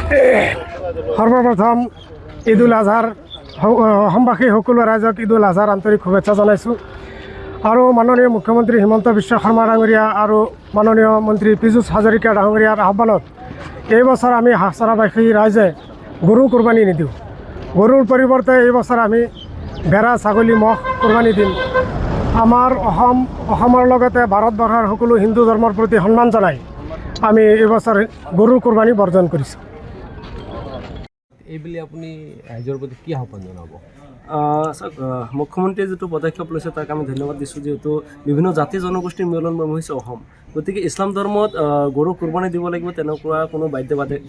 সৰ্বপ্ৰথম ঈদ উল আজহাৰ অসমবাসী সকলো ৰাইজক ঈদ উল আজহাৰ আন্তৰিক শুভেচ্ছা জনাইছোঁ। আৰু মাননীয় মুখ্যমন্ত্ৰী হিমন্ত বিশ্ব শৰ্মা ডাঙৰীয়া আৰু মাননীয় মন্ত্ৰী পীযুষ হাজৰিকা ডাঙৰীয়াৰ আহ্বানত এই বছৰ আমি হাছাৰাবাসী ৰাইজে গৰু কোৰবানী নিদিওঁ। গৰুৰ পৰিৱৰ্তে এই বছৰ আমি ভেড়া, ছাগলী, ম'হ কোৰবানী দিম। আমাৰ অসমৰ লগতে ভাৰতবৰ্ষৰ সকলো হিন্দু ধৰ্মৰ প্ৰতি সন্মান জনাই আমি এইবছৰ গৰুৰ কোৰবানী বৰ্জন কৰিছোঁ। এইবুলি আপুনি ৰাইজৰ প্ৰতি কি আহ্বান জনাব? মুখ্যমন্ত্ৰীয়ে যিটো পদক্ষেপ লৈছে তাক আমি ধন্যবাদ দিছোঁ, যিহেতু বিভিন্ন জাতি জনগোষ্ঠীৰ মিলনভূমি হৈছে অসম। গতিকে ইছলাম ধৰ্মত গৰু কোৰবানী দিব লাগিব তেনেকুৱা কোনো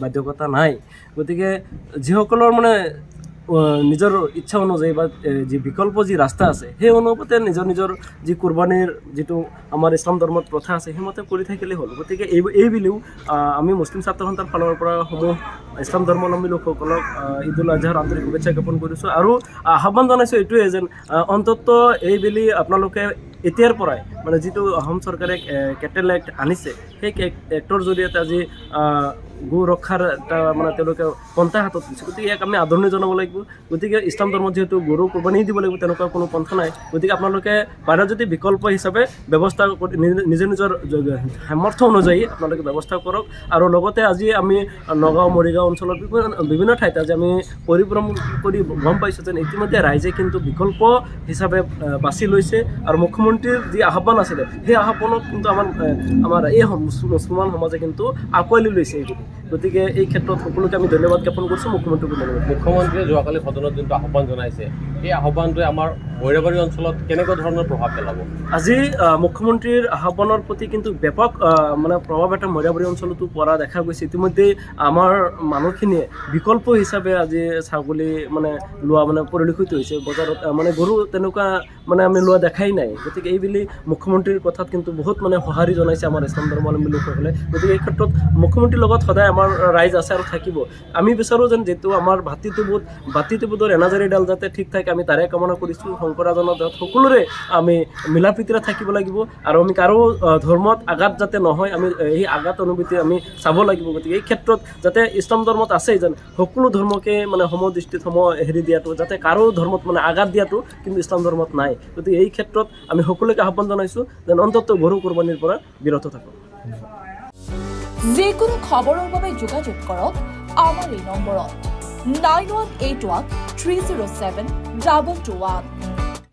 বাধ্যকতা নাই। গতিকে যিসকলৰ মানে নিজৰ ইচ্ছা অনুযায়ী বা যি বিকল্প যি ৰাস্তা আছে সেই অনুপাতে নিজৰ যি কোৰবানীৰ যিটো আমাৰ ইছলাম ধৰ্মত প্ৰথা আছে সেইমতে কৰি থাকিলেই হ'ল। গতিকে এইবুলিও আমি মুছলিম ছাত্ৰ সন্থাৰ ফালৰ পৰা সমূহ ইছলাম ধৰ্মাৱলম্বী লোকসকলক ঈদ উল আজহাৰ আন্তৰিক শুভেচ্ছা জ্ঞাপন কৰিছোঁ আৰু আহ্বান জনাইছোঁ এইটোৱে যেন অন্ততঃ এইবেলি আপোনালোকে এতিয়াৰ পৰাই মানে যিটো অসম চৰকাৰে কেটেল এক্ট আনিছে সেই এক্টৰ জৰিয়তে আজি গো ৰক্ষাৰ এটা মানে তেওঁলোকে পন্থা হাতত দিছে। গতিকে ইয়াক আমি আদৰণি জনাব লাগিব। গতিকে ইছলাম ধৰ্মত যিহেতু গৰু কোৰবানী দিব লাগিব তেনেকুৱা কোনো পন্থা নাই। গতিকে আপোনালোকে পাৰে যদি বিকল্প হিচাপে ব্যৱস্থা কৰি নিজৰ সামৰ্থ্য অনুযায়ী আপোনালোকে ব্যৱস্থা কৰক। আৰু লগতে আজি আমি নগাঁও, মৰিগাঁও অঞ্চলত বিভিন্ন ঠাইত আজি আমি পৰিভ্ৰমণ কৰি গম পাইছোঁ যেন ইতিমধ্যে ৰাইজে কিন্তু বিকল্প হিচাপে বাছি লৈছে। আৰু মুখ্যমন্ত্ৰীৰ যি আহ্বান আছিলে সেই আহ্বানক কিন্তু আমাৰ এই মুছলমান সমাজে কিন্তু আঁকোৱালি লৈছে এইখিনি। গতিকে এই ক্ষেত্ৰত সকলোকে আমি ধন্যবাদ জ্ঞাপন কৰিছোঁ মুখ্যমন্ত্ৰীক। মুখ্যমন্ত্ৰীয়ে যোৱাকালি সদনত যোনটো আহ্বান জনাইছে সেই আহ্বানটোৱে আমাৰ মৈৰাবাৰী অঞ্চলত কেনেকুৱা ধৰণৰ প্ৰভাৱ পেলাব? আজি মুখ্যমন্ত্ৰীৰ আহ্বানৰ প্ৰতি কিন্তু ব্যাপক মানে প্ৰভাৱ এটা মৈৰাবাৰী অঞ্চলতো পৰা দেখা গৈছে। ইতিমধ্যে আমাৰ মানুহখিনিয়ে বিকল্প হিচাপে আজি ছাগলী মানে লোৱা মানে পৰিলক্ষিত হৈছে বজাৰত। মানে গৰু তেনেকুৱা মানে আমি লোৱা দেখাই নাই। গতিকে এইবুলি মুখ্যমন্ত্ৰীৰ কথাত কিন্তু বহুত মানে সঁহাৰি জনাইছে আমাৰ ইছলাম ধৰ্মাৱলম্বী লোকসকলে। গতিকে এই ক্ষেত্ৰত মুখ্যমন্ত্ৰীৰ লগত সদায় আমাৰ ৰাইজ আছে আৰু থাকিব। আমি বিচাৰোঁ যেন যিটো আমাৰ ভাতৃত্ববোধৰ এনাজৰীডাল যাতে ঠিক থাকে আমি তাৰে কামনা কৰিছোঁ। শংকৰাজনৰ সকলোৰে আমি মিলা প্ৰীতিৰে থাকিব লাগিব আৰু আমি কাৰো ধৰ্মত আঘাত যাতে নহয় আমি এই আঘাত অনুভূতি আমি চাব লাগিব। গতিকে এই ক্ষেত্ৰত যাতে ইছলাম ধৰ্মত আছে যেন সকলো ধৰ্মকে মানে সমদৃষ্টিত হেৰি দিয়াটো, যাতে কাৰো ধৰ্মত মানে আঘাত দিয়াটো কিন্তু ইছলাম ধৰ্মত নাই। গতিকে এই ক্ষেত্ৰত আমি সকলোকে আহ্বান জনাইছোঁ যেন অন্ততঃ গৰু কোৰবানীৰ পৰা বিৰত থাকক। যিকোনো খবৰৰ বাবে যোগাযোগ কৰক আমাৰ এই নম্বৰত 9181 307 221।